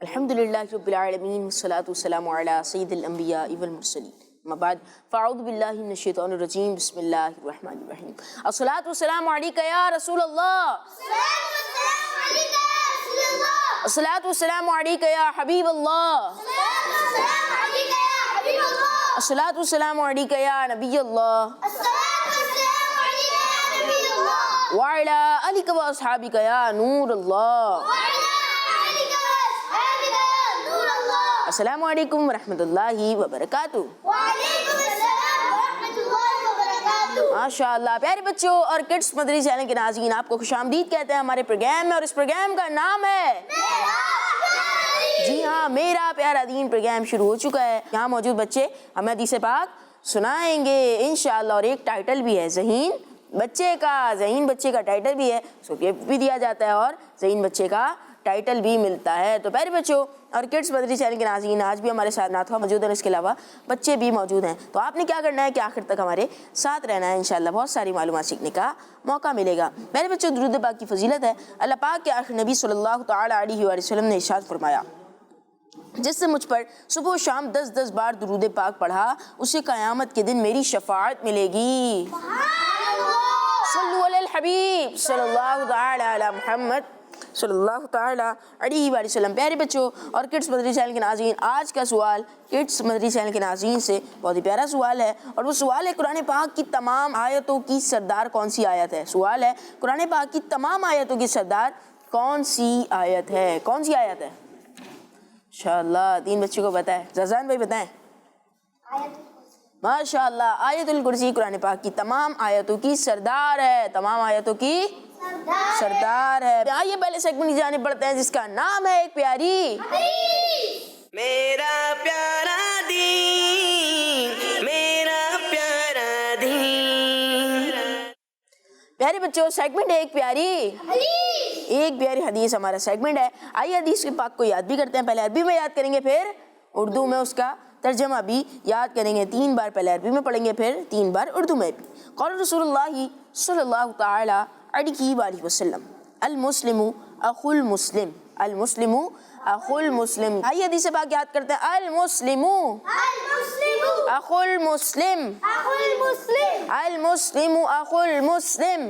الحمدللہ رب العالمین والصلاة والسلام علی سید الانبیاء والمرسلین اما بعد فاعوذ باللہ من الشیطان الرجیم بسم اللہ الرحمن الرحیم الصلاة والسلام علیکہ یا رسول اللہ الصلاة والسلام علیکہ یا حبیب اللہ الصلاة والسلام علیکہ یا نبی اللہ وعلی آلک و اصحابک یا نور اللہ. السلام علیکم ورحمۃ اللہ وبرکاتہ. ماشاء اللہ پیارے بچوں اور کڈس مدری چینل کے ناظرین، آپ کو خوش آمدید کہتے ہیں ہمارے پروگرام میں، اور اس پروگرام کا نام ہے جی ہاں میرا پیارا دین. پروگرام شروع ہو چکا ہے. یہاں موجود بچے ہمیں حدیث پاک سنائیں گے انشاءاللہ، اور ایک ٹائٹل بھی ہے ذہین بچے کا ٹائٹل بھی ہے، اس کو گفٹ بھی دیا جاتا ہے اور ذہین بچے کا ٹائٹل بھی ملتا ہے. تو پیارے بچوں اور کڈس مدری چینل کے ناظرین، آج بھی ہمارے ساتھ ناتھوا موجود ہیں، اس کے علاوہ بچے بھی موجود ہیں. تو آپ نے کیا کرنا ہے کہ آخر تک ہمارے ساتھ رہنا ہے، انشاءاللہ بہت ساری معلومات سیکھنے کا موقع ملے گا. میرے بچوں درود پاک کی فضیلت ہے. اللہ پاک کے آخر نبی صلی اللہ تعالی علیہ وآلہ وسلم نے ارشاد فرمایا، جس سے مجھ پر صبح و شام 10 بار درود پاک پڑھا، اسے قیامت کے دن میری شفاعت ملے گی. صلو علی الحبیب صلی اللہ تعالی علی محمد صلی اللہ تعالی علیہ وآلہ وسلم. پیارے بچوں اور کڈس مدری چینل کے ناظرین، آج کا سوال کڈس مدری چینل کے ناظرین سے بہت ہی پیارا سوال ہے، اور وہ سوال ہے قرآن پاک کی تمام آیتوں کی سردار کون سی آیت ہے؟ سوال ہے قرآن پاک کی تمام آیتوں کی سردار کون سی آیت ہے؟ کون سی آیت ہے؟ انشاءاللہ 3 بچوں کو پتہ ہے. زازان بھائی بتائیں. ماشاء اللہ آیت الکرسی قرآن پاک کی تمام آیتوں کی سردار ہے، تمام آیتوں کی سردار ہے. آئیے پہلے سیگمنٹ جانے پڑتے ہیں جس کا نام ہے ایک پیاری میرا پیارا دین، میرا پیارا دین. پیارے بچوں سیگمنٹ ایک پیاری حدیث ہمارا سیگمنٹ ہے. آئیے حدیث کے پاک کو یاد بھی کرتے ہیں. پہلے عربی میں یاد کریں گے، پھر اردو میں اس کا ترجمہ بھی یاد کریں گے. 3 بار پہلے عربی میں پڑھیں گے، پھر 3 بار اردو میں بھی. قال رسول اللہ صلی اللہ تعالی علیہ وآلہ وسلم المسلم اخو المسلم، المسلم اخو المسلم. آئیے حدیث پاک یاد کرتے ہیں. المسلم اخو المسلم، المسلم اخو المسلم،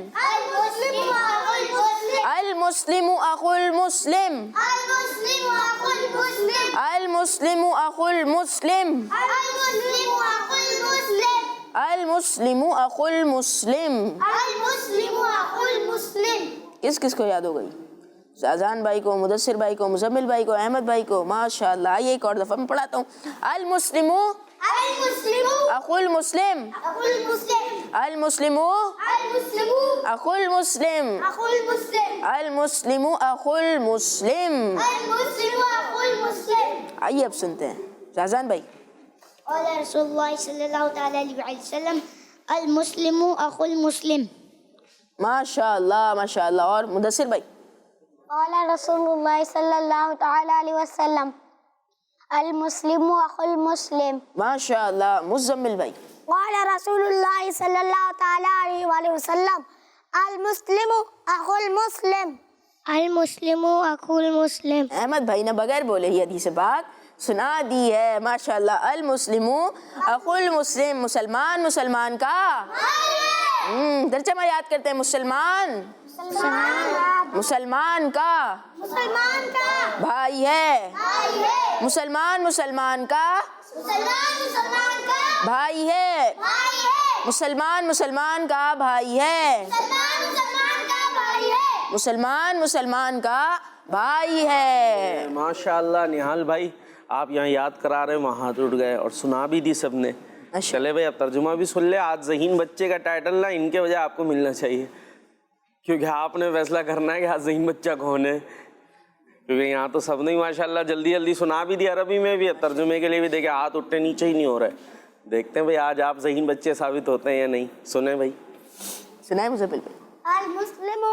المسلم اخو المسلم، المسلم اخو المسلم، المسلم اخو المسلم. کس کس کو یاد ہو گئی؟ زازان بھائی کو، مدثر بھائی کو، مزمل بھائی کو، احمد بھائی کو. ماشاءاللہ. آئیے ایک اور دفعہ میں پڑھاتا ہوں. المسلم اخو المسلم، المسلم اخو المسلم، المسلم اخو المسلم. آئیے اب سنتے ہیں زازان بھائی. قال رسول اللہ صلی اللہ تعالی علیہ وسلم المسلم اخو المسلم. ماشاء اللہ ماشاء اللہ. اور مدثر بھائی. قال رسول اللہ صلی اللہ تعالی علیہ وسلم المسلم اخو المسلم. ماشاء اللہ. مزمل بھائی. قال رسول اللہ صلی اللہ تعالی علیہ وآلہ وسلم المسلم اخو المسلم. المسلم اخو المسلم. احمد بھائی نے بغیر بولے ہی حدیث پاک سنا دی ہے. ماشاءاللہ. المسلم اخو المسلم، مسلمان مسلمان کا ترجمہ یاد کرتے ہیں. مسلمان مسلمان کا بھائی ہے، مسلمان مسلمان کا بھائی ہے، مسلمان مسلمان کا بھائی ہے، مسلمان مسلمان کا بھائی ہے. ماشاءاللہ. نہال بھائی آپ یہاں یاد کرا رہے ہیں، وہاں ہاتھ اٹھ گئے اور سنا بھی دی سب نے. چلے بھائی اب ترجمہ بھی سن لے. آج ذہین بچے کا ٹائٹل نا ان کے وجہ آپ کو ملنا چاہیے، کیونکہ آپ نے فیصلہ کرنا ہے کہ آج ذہین بچہ کون ہے. کیونکہ یہاں تو سب نے ماشاء اللہ جلدی جلدی سنا بھی دیا عربی میں بھی، اب ترجمے کے لیے بھی دیکھیں ہاتھ اٹھنے نیچے ہی نہیں ہو رہے. دیکھتے ہیں بھائی آج آپ ذہین بچے ثابت ہوتے ہیں یا نہیں. سنیں بھائی. سنائیں مزمل بھائی. المسلم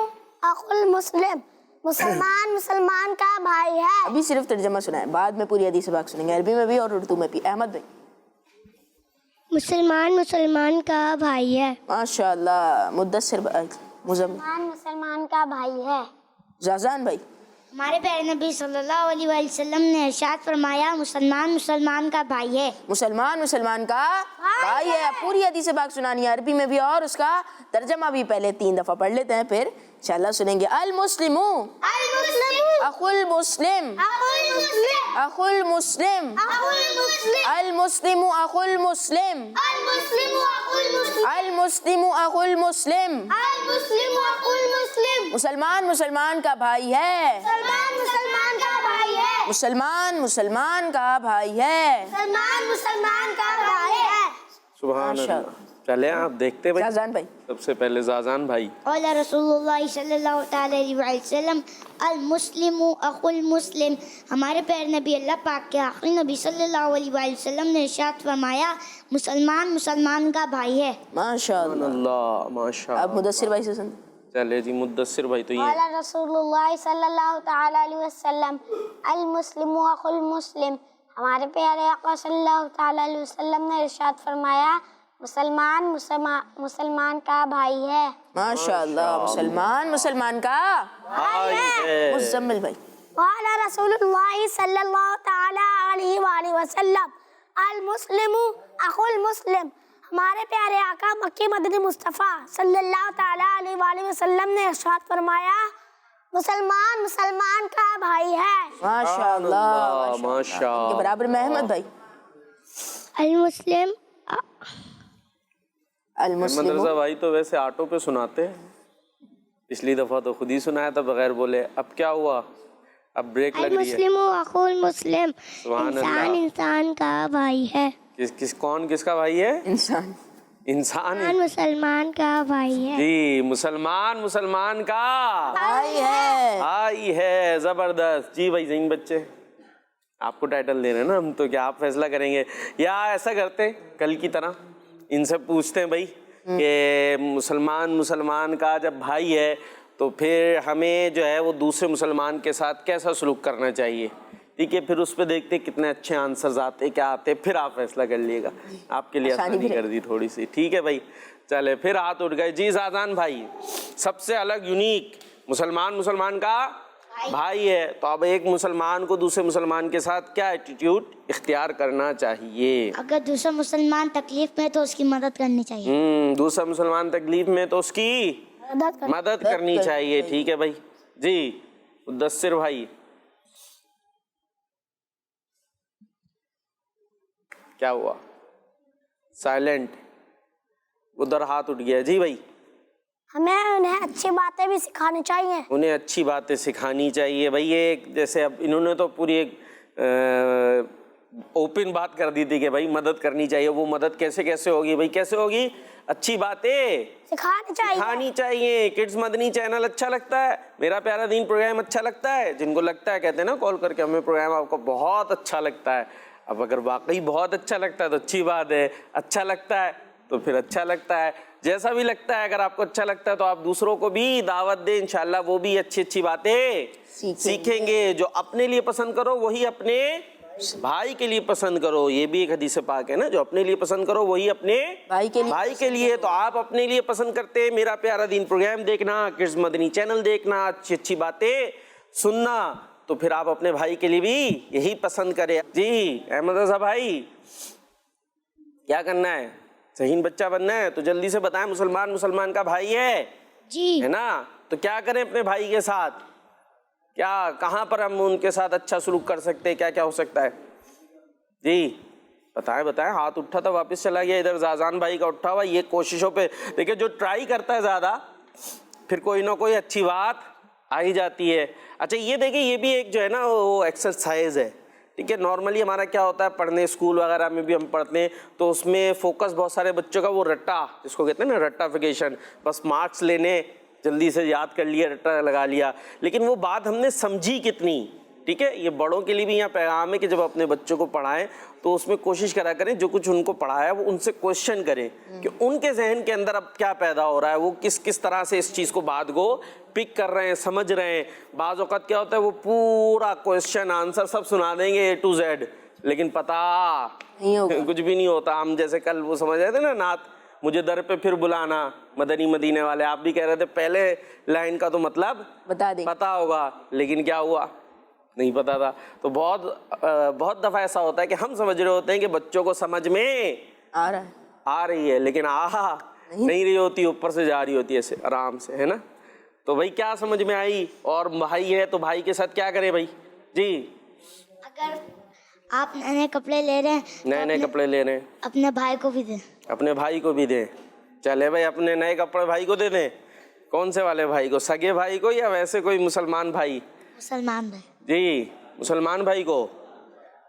اخو المسلم، مسلمان مسلمان کا بھائی ہے. ابھی صرف ترجمہ سنائیں، بعد میں پوری حدیث پاک سنیں گے عربی میں بھی اور اردو میں بھی. احمد بھائی. مسلمان مسلمان کا بھائی ہے. ماشاءاللہ. مدثر بھائی. مزمل. مسلمان مسلمان کا بھائی ہے. زازان بھائی. ہمارے پیارے نبی صلی اللہ علیہ وآلہ وسلم نے ارشاد فرمایا مسلمان مسلمان کا بھائی ہے. مسلمان مسلمان کا بھائی ہے. اب پوری حدیث پاک سنانی ہے عربی میں بھی اور اس کا ترجمہ بھی پہلے 3 دفعہ پڑھ لیتے ہیں پھر انشاءاللہ سنیں گے. المسلم اخو المسلم اخو المسلم المسلم اخو المسلم المسلم اخو المسلم. مسلمان مسلمان کا بھائی ہے. مسلمان مسلمان کا بھائی ہے. سبحان اللہ. چلے آپ دیکھتے بھائی. زازان بھائی سب سے پہلے زازان بھائی. قال رسول اللہ صلی اللہ تعالی علیہ وآلہ وسلم المسلم اخو المسلم. ہمارے پیارے نبی اللہ پاک کے آخری نبی صلی اللہ علیہ وآلہ وسلم نے ارشاد فرمایا مسلمان مسلمان کا بھائی ہے. ماشاء سبحان اللہ. اللہ ماشاء اب اللہ. مدثر بھائی سے سن. چلے جی مدثر بھائی تو یہ قال رسول اللہ صلی اللہ تعالی علیہ وسلم المسلم اخو المسلم. ہمارے پیارے آقا صلی اللہ تعالی علیہ وسلم نے ارشاد فرمایا مسلمان مسلمان کا بھائی ہے. ماشاء اللہ. مسلمان مسلمان کا بھائی ہے. مزمل بھائی. قال رسول اللہ صلی اللہ تعالی علیہ وآلہ وسلم المسلم اخو المسلم. ہمارے پیارے آقا مکی مدنی مصطفیٰ صلی اللہ تعالی علیہ وآلہ وسلم نے ارشاد فرمایا مسلمان مسلمان کا بھائی ہے. ماشاء اللہ. ماشاء کے اللہ. برابر میں احمد بھائی. المسلم المسلم مدرسہ بھائی تو ویسے آٹو پہ سناتے ہیں. پچھلی دفعہ تو خود ہی سنایا تھا بغیر بولے. اب کیا ہوا؟ اب بریک لگ رہی ہے. المسلم اخو المسلم. سبحان انسان اللہ. انسان کا بھائی ہے. کون کس کا بھائی ہے؟ انسان. انسان. مسلمان کا بھائی ہے. جی مسلمان مسلمان کا بھائی ہے. بھائی ہے. زبردست. جی بھائی زین بچے آپ کو ٹائٹل دے رہے ہیں نا ہم تو کیا آپ فیصلہ کریں گے یا ایسا کرتے کل کی طرح ان سے پوچھتے ہیں بھائی کہ مسلمان مسلمان کا جب بھائی ہے تو پھر ہمیں جو ہے وہ دوسرے مسلمان کے ساتھ کیسا سلوک کرنا چاہیے. ٹھیک ہے پھر اس پہ دیکھتے کتنے اچھے آنسرز آتے کیا آتے پھر آپ فیصلہ کر لیے گا. آپ کے لیے آسانی کر دی تھوڑی سی. ٹھیک ہے بھائی. چلے پھر ہاتھ اٹھ گئے. جی زازان بھائی سب سے الگ یونیک مسلمان مسلمان کا بھائی ہے. تو اب ایک مسلمان کو دوسرے مسلمان کے ساتھ کیا ایٹیٹیوڈ اختیار کرنا چاہیے؟ اگر دوسرا مسلمان تکلیف میں تو اس کی مدد کرنی چاہیے. دوسرا مسلمان تکلیف میں تو اس کی مدد کرنی چاہیے. ٹھیک ہے بھائی. جی مدثر بھائی کیا ہوا؟ سائلنٹ. ادھر ہاتھ اٹھ گیا. جی بھائی. ہمیں انہیں اچھی باتیں بھی سکھانی چاہیے. انہیں اچھی باتیں سکھانی چاہیے. بھائی یہ جیسے اب انہوں نے تو پوری ایک اوپن بات کر دی تھی کہ بھائی مدد کرنی چاہیے. وہ مدد کیسے کیسے ہوگی بھائی؟ کیسے ہوگی؟ اچھی باتیں سکھانی چاہیے. کڈز مدنی چینل اچھا لگتا ہے؟ میرا پیارا دین پروگرام اچھا لگتا ہے؟ جن کو لگتا ہے کہتے ہیں نا کال کر کے ہمیں پروگرام آپ کو بہت اچھا لگتا ہے. اب اگر واقعی بہت اچھا لگتا ہے تو اچھی بات ہے. اچھا لگتا ہے تو پھر اچھا لگتا ہے. جیسا بھی لگتا ہے اگر آپ کو اچھا لگتا ہے تو آپ دوسروں کو بھی دعوت دیں. انشاءاللہ وہ بھی اچھی اچھی باتیں سیکھیں گے. جو اپنے لیے پسند کرو وہی اپنے بھائی کے لیے پسند کرو. یہ بھی ایک حدیث پاک ہے نا جو اپنے لیے پسند کرو وہی اپنے بھائی کے لیے. تو آپ اپنے لیے پسند کرتے ہیں میرا پیارا دین پروگرام دیکھنا, کڈز مدنی چینل دیکھنا, اچھی اچھی باتیں سننا, تو پھر آپ اپنے بھائی کے لیے بھی یہی پسند کریں. جی احمد رضا بھائی کیا کرنا ہے؟ ذہین بچہ بننا ہے تو جلدی سے بتائیں. مسلمان مسلمان کا بھائی ہے جی ہے نا, تو کیا کریں اپنے بھائی کے ساتھ؟ کیا کہاں پر ہم ان کے ساتھ اچھا سلوک کر سکتے ہیں؟ کیا کیا ہو سکتا ہے؟ جی بتائیں. ہاتھ اٹھا تھا واپس چلا گیا. ادھر زازان بھائی کا اٹھا ہوا. یہ کوششوں پہ دیکھیں جو ٹرائی کرتا ہے زیادہ پھر کوئی نہ کوئی اچھی بات آ ہی جاتی ہے. اچھا یہ دیکھیں یہ بھی ایک جو ہے نا وہ ایکسرسائز ہے. ٹھیک ہے نارملی ہمارا کیا ہوتا ہے پڑھنے اسکول وغیرہ میں بھی ہم پڑھتے ہیں تو اس میں فوکس بہت سارے بچوں کا وہ رٹا جس کو کہتے ہیں نا رٹافیکیشن, بس مارکس لینے جلدی سے یاد کر لیا رٹا لگا لیا. لیکن وہ بات ہم نے سمجھی کتنی؟ ٹھیک ہے یہ بڑوں کے لیے بھی یہاں پیغام ہے کہ جب اپنے بچوں کو پڑھائیں تو اس میں کوشش کرا کریں جو کچھ ان کو پڑھایا وہ ان سے کوشچن کریں کہ ان کے ذہن کے اندر اب کیا پیدا ہو رہا ہے, وہ کس طرح سے اس چیز کو بات کو پک کر رہے ہیں, سمجھ رہے ہیں. بعض اوقات کیا ہوتا ہے وہ پورا کوشچن آنسر سب سنا دیں گے A to Z لیکن پتہ کچھ بھی نہیں ہوتا. ہم جیسے کل وہ سمجھ رہے تھے نا نعت مجھے در پہ پھر بلانا مدنی مدینے والے. آپ بھی کہہ رہے تھے پہلے لائن کا تو مطلب بتا دیں. پتا ہوگا, لیکن کیا ہوا, نہیں پتا تھا. تو بہت دفعہ ایسا ہوتا ہے کہ ہم سمجھ رہے ہوتے ہیں کہ بچوں کو سمجھ میں آ رہا ہے, آ رہی ہے, لیکن نہیں رہی ہوتی, اوپر سے جا رہی ہوتی ہے ایسے آرام سے, ہے نا. تو بھائی کیا سمجھ میں آئی؟ اور بھائی ہے تو بھائی کے ساتھ کیا کرے بھائی؟ جی اگر آپ نئے کپڑے لے رہے ہیں, نئے کپڑے لے رہے ہیں, اپنے بھائی کو بھی دیں. اپنے بھائی کو بھی دیں. چلے بھائی اپنے نئے کپڑے بھائی کو دے دیں. کون سے والے بھائی کو, سگے بھائی کو یا ویسے کوئی مسلمان بھائی؟ مسلمان بھائی. جی مسلمان بھائی کو.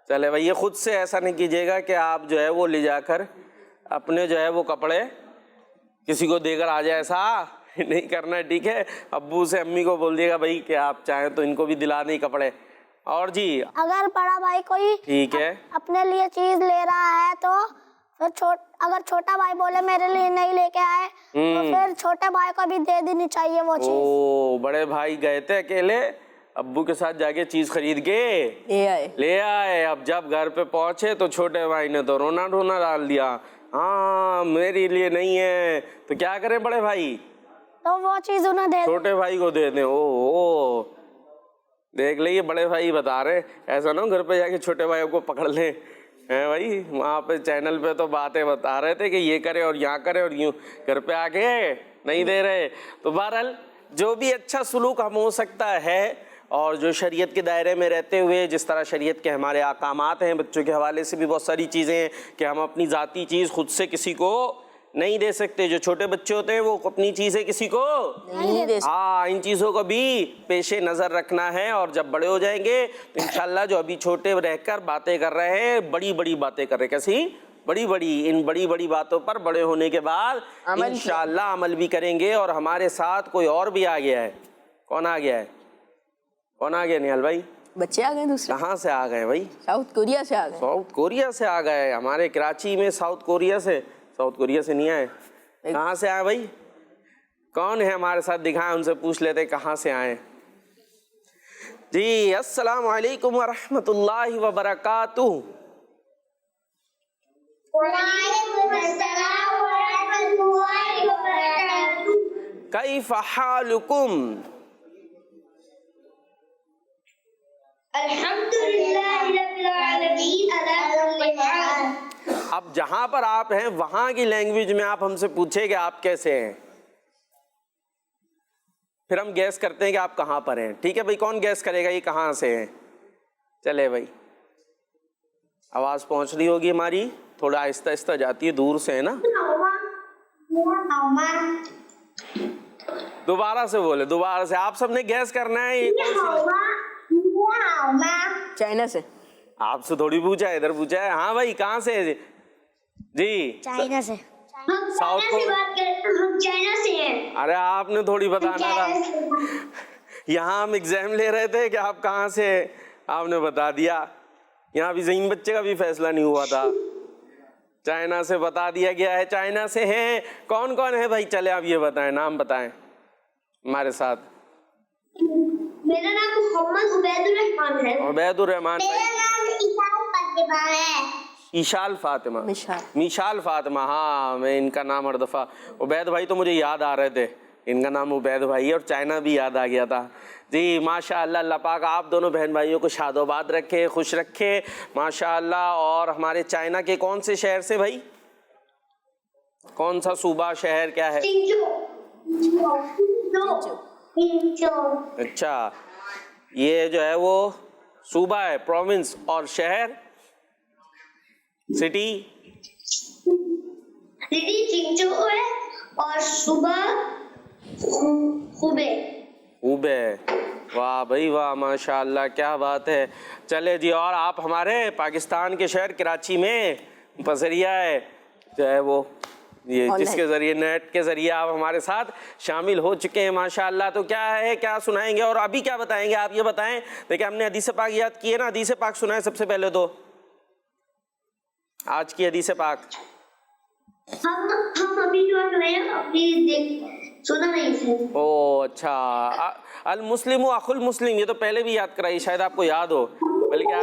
چلے بھائی یہ خود سے ایسا نہیں کیجیے گا کہ آپ جو ہے وہ لے جا کر اپنے جو ہے وہ کپڑے کسی کو دے کر آ جائے, ایسا نہیں کرنا ہے, ٹھیک ہے. ابو سے امی کو بول دیے گا بھائی کہ آپ چاہیں تو ان کو بھی دلا دیں کپڑے. اور جی اگر بڑا بھائی کوئی ٹھیک ہے اپنے لیے چیز لے رہا ہے تو پھر اگر چھوٹا بھائی بولے میرے لیے نہیں لے کے آئے تو پھر چھوٹے بھائی کو بھی دے دینی چاہیے وہ چیز. او بڑے بھائی گئے تھے اکیلے ابو کے ساتھ جا کے چیز خرید کے لے آئے. اب جب گھر پہ پہنچے تو چھوٹے بھائی نے تو رونا ڈھونا ڈال دیا, ہاں میرے لیے نہیں ہے. تو کیا کریں بڑے بھائی؟ تو وہ چیز انہیں دے چھوٹے بھائی کو دے دیں. او دیکھ لئیے بڑے بھائی بتا رہے, ایسا نہ گھر پہ جا کے چھوٹے بھائیوں کو پکڑ لیں. بھائی وہاں پہ چینل پہ تو باتیں بتا رہے تھے کہ یہ کرے اور یہاں کرے اور یوں, گھر پہ آ کے نہیں دے رہے. تو بہرحال جو بھی اچھا سلوک ہم ہو سکتا ہے اور جو شریعت کے دائرے میں رہتے ہوئے, جس طرح شریعت کے ہمارے احکامات ہیں, بچوں کے حوالے سے بھی بہت ساری چیزیں ہیں کہ ہم اپنی ذاتی چیز خود سے کسی کو نہیں دے سکتے. جو چھوٹے بچے ہوتے ہیں وہ اپنی چیزیں کسی کو نہیں دے سکتے. ان چیزوں کو بھی پیش نظر رکھنا ہے. اور جب بڑے ہو جائیں گے تو انشاءاللہ جو ابھی چھوٹے رہ کر باتیں کر رہے ہیں, بڑی بڑی باتیں کر رہے ہیں, کیسی بڑی, ان بڑی باتوں پر بڑے ہونے کے بعد انشاءاللہ عمل بھی کریں گے. اور ہمارے ساتھ کوئی اور بھی آ گیا ہے. کون آ گیا ہے؟ کون آ گیا نیال بھائی؟ بچے آ گئے دوسرے. کہاں سے آ گئے بھائی؟ ساؤتھ کوریا سے آ گئے. ساؤتھ کوریا سے آ گئے. ہمارے کراچی میں ساؤتھ کوریا سے نہیں آئے. کہاں سے آئے بھائی؟ کون ہے ہمارے ساتھ؟ دکھائیں, ان سے پوچھ لیتے کہاں سے آئے. جی السلام علیکم ورحمۃ اللہ وبرکاتہ. وعلیکم السلام ورحمۃ اللہ وبرکاتہ. کیف حالکم؟ الحمدللہ رب العالمین علی کل حال. اب جہاں پر آپ ہیں وہاں کی لینگویج میں آپ ہم سے پوچھیں کہ آپ کیسے ہیں, پھر ہم گیس کرتے ہیں کہ آپ کہاں پر ہیں. ٹھیک ہے بھائی, کون گیس کرے گا یہ کہاں سے ہیں؟ چلے بھائی, آواز پہنچ رہی ہوگی ہماری, تھوڑا آہستہ آہستہ جاتی ہے, دور سے ہے نا. دوبارہ سے بولے, دوبارہ سے. آپ سب نے گیس کرنا ہے. یہ کون سی؟ چائنا سے. آپ سے تھوڑی پوچھا ہے, ادھر پوچھا ہے. ہاں بھائی کہاں سے ہے جی؟ چائنا سے. ساؤتھ کو ہم چائنا سے ہیں. ارے آپ نے تھوڑی بتانا تھا. یہاں ہم ایگزام لے رہے تھے کہ آپ کہاں سے ہیں, آپ نے بتا دیا. یہاں بھی ذہین بچے کا بھی فیصلہ نہیں ہوا تھا, چائنا سے بتا دیا گیا ہے. چائنا سے ہیں. کون کون ہے بھائی؟ چلے آپ یہ بتائیں, نام بتائیں ہمارے ساتھ. میرا نام محمد عبید الرحمان ہے. عبید الرحمان بھائی. میرا نام ایشال فاطمہ ہے. ایشال فاطمہ. میشال فاطمہ. ہاں میں ان کا نام ہر دفعہ, عبید بھائی تو مجھے یاد آ رہے تھے, ان کا نام عبید بھائی ہے, اور چائنا بھی یاد آ گیا تھا. جی ماشاء اللہ, اللہ پاک آپ دونوں بہن بھائیوں کو شاد و آباد رکھے, خوش رکھے ماشاء اللہ. اور ہمارے چائنا کے کون سے شہر سے بھائی؟ کون سا صوبہ, شہر کیا ہے؟ اچھا, یہ جو ہے وہ صوبہ ہے, پروونس, اور شہر سٹی چنچو ہے, اور صوبہ خوبے. خوبے. واہ بھائی واہ, ماشاء اللہ کیا بات ہے. چلے جی, اور آپ ہمارے پاکستان کے شہر کراچی میں بذریعہ ہے جو ہے وہ یہ جس کے ذریعے نیٹ کے ذریعے آپ ہمارے ساتھ شامل ہو چکے ہیں ماشاء اللہ. تو کیا ہے, کیا سنائیں گے اور ابھی کیا بتائیں گے آپ یہ بتائیں. دیکھیں ہم نے حدیث پاک یاد کی ہے نا, حدیث پاک سنائیں سب سے پہلے تو آج کی حدیث پاک. ہم ابھی جو ابھی سنا نہیں تھے. او اچھا, المسلم اخو المسلم, یہ تو پہلے بھی یاد کرائی, شاید آپ کو یاد ہو. بلکہ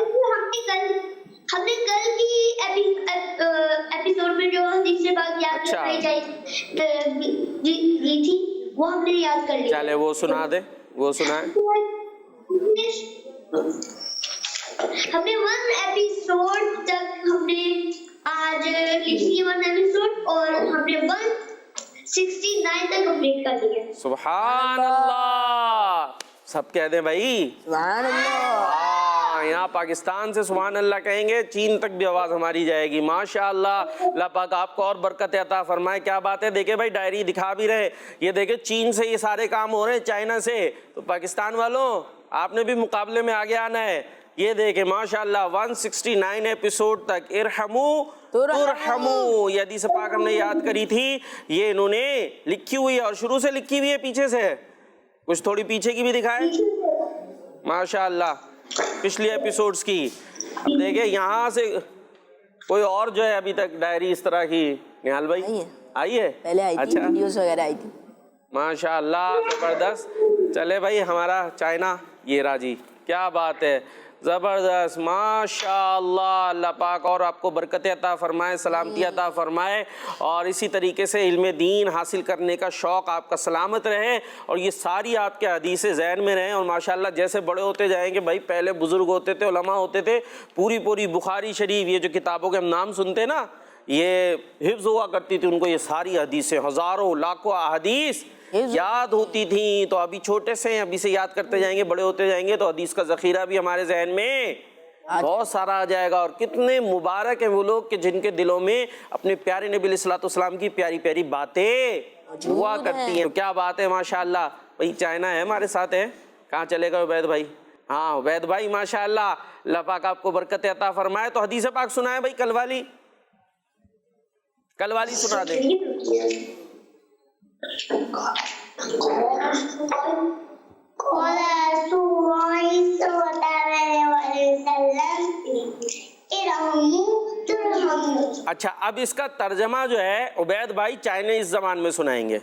ہم نے کل کی ایپیسوڈ میں جو حدیث پاک یاد کرنے گئی تھی وہ ہم نے یاد کر لی. چلے وہ سنا دے, وہ سنائیں. ہم نے 1 ایپیسوڈ تک ہم نے آج لکھی 1 ایپیسوڈ اور ہم نے 169 تک کمپلیٹ کر لیا. سبحان اللہ, سب کہہ دیں بھائی سبحان اللہ. یہاں پاکستان سے سبحان اللہ کہیں گے, چین تک بھی آواز ہماری جائے گی. ماشاءاللہ, اللہ پاک آپ کو اور برکت عطا فرمائے. کیا بات ہے, دیکھیں بھائی ڈائری دکھا بھی رہے, یہ دیکھیں چین سے یہ سارے کام ہو رہے ہیں, چائنا سے. تو پاکستان والوں آپ نے بھی مقابلے میں آگے آنا ہے. یہ دیکھیں ماشاءاللہ 169 ایپیسوڈ تک ارحمو ترحمو, یہ حدیث پاک ہم نے یاد کری تھی, یہ انہوں نے لکھی ہوئی ہے اور شروع سے لکھی ہوئی ہے, پیچھے سے کچھ تھوڑی پیچھے کی بھی دکھائیں. ماشاءاللہ پچھلی ایپیسوڈز کی. اب دیکھیں یہاں سے کوئی اور جو ہے ابھی تک ڈائری اس طرح کی, نہال بھائی آئی ہے, پہلے آئی تھی, ویڈیوز وغیرہ آئی تھی. ماشاءاللہ زبردست. چلے بھائی ہمارا چائنا یہ راجی, کیا بات ہے, زبردست ماشاءاللہ. اللہ پاک اور آپ کو برکت عطا فرمائے, سلامتی عطا فرمائے, اور اسی طریقے سے علم دین حاصل کرنے کا شوق آپ کا سلامت رہے, اور یہ ساری آپ کے حدیث ذہن میں رہیں. اور ماشاءاللہ جیسے بڑے ہوتے جائیں گے بھائی, پہلے بزرگ ہوتے تھے, علماء ہوتے تھے, پوری بخاری شریف یہ جو کتابوں کے ہم نام سنتے ہیں نا, یہ حفظ ہوا کرتی تھی ان کو, یہ ساری حدیثیں ہزاروں لاکھوں احادیث یاد ہوتی تھیں. تو ابھی چھوٹے سے ہیں, ابھی سے یاد کرتے جائیں گے, بڑے ہوتے جائیں گے تو حدیث کا ذخیرہ بھی ہمارے ذہن میں بہت سارا آ جائے گا. اور کتنے مبارک ہیں وہ لوگ کہ جن کے دلوں میں اپنے پیارے نبی علیہ الصلوۃ والسلام کی پیاری پیاری باتیں ہوا کرتی ہیں. کیا بات ہے ماشاءاللہ. بھائی چائنا ہے ہمارے ساتھ ہے, کہاں چلے گا عبید بھائی؟ ہاں عبید بھائی ماشاءاللہ, اللہ پاک آپ کو برکت عطا فرمائے. تو حدیث پاک سنائے بھائی, کل والی سنا دیں. قال رسول اللہ صلی اللہ علیہ وسلم ارحموا ترحموا. اچھا, اب اس کا ترجمہ جو ہے عبید بھائی چائنیز زبان میں سنائیں گے.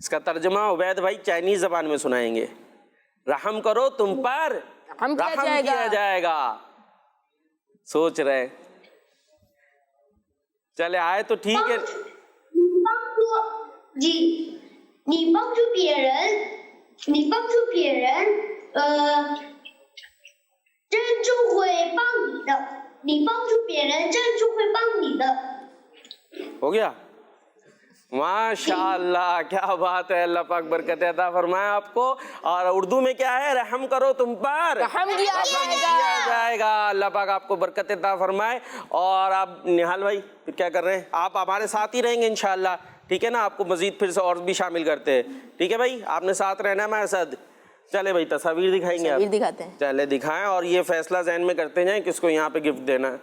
اس کا ترجمہ عبید بھائی چائنیز زبان میں سنائیں گے. رحم کرو تم پر رحم کیا جائے گا. سوچ رہے, چلے آئے تو ٹھیک ہے. 你帮助别人真就会帮你的，你帮助别人真就会帮你的. ہو گیا. ماشاءاللہ, کیا بات ہے, اللہ پاک برکت عطا فرمائے آپ کو. اور اردو میں کیا ہے, رحم کرو تم پر رحم کیا جائے گا. اللہ پاک آپ کو برکت عطا فرمائے. اور آپ نہال بھائی پھر کیا کر رہے ہیں, آپ ہمارے ساتھ ہی رہیں گے انشاءاللہ, ٹھیک ہے نا. آپ کو مزید پھر سے اور بھی شامل کرتے ہیں, ٹھیک ہے بھائی, آپ نے ساتھ رہنا ہے ہمارے ساتھ. چلے بھائی تصاویر دکھائیں گے, تصاویر دکھاتے ہیں. چلے دکھائیں, اور یہ فیصلہ ذہن میں کرتے جائیں کس کو یہاں پہ گفٹ دینا ہے.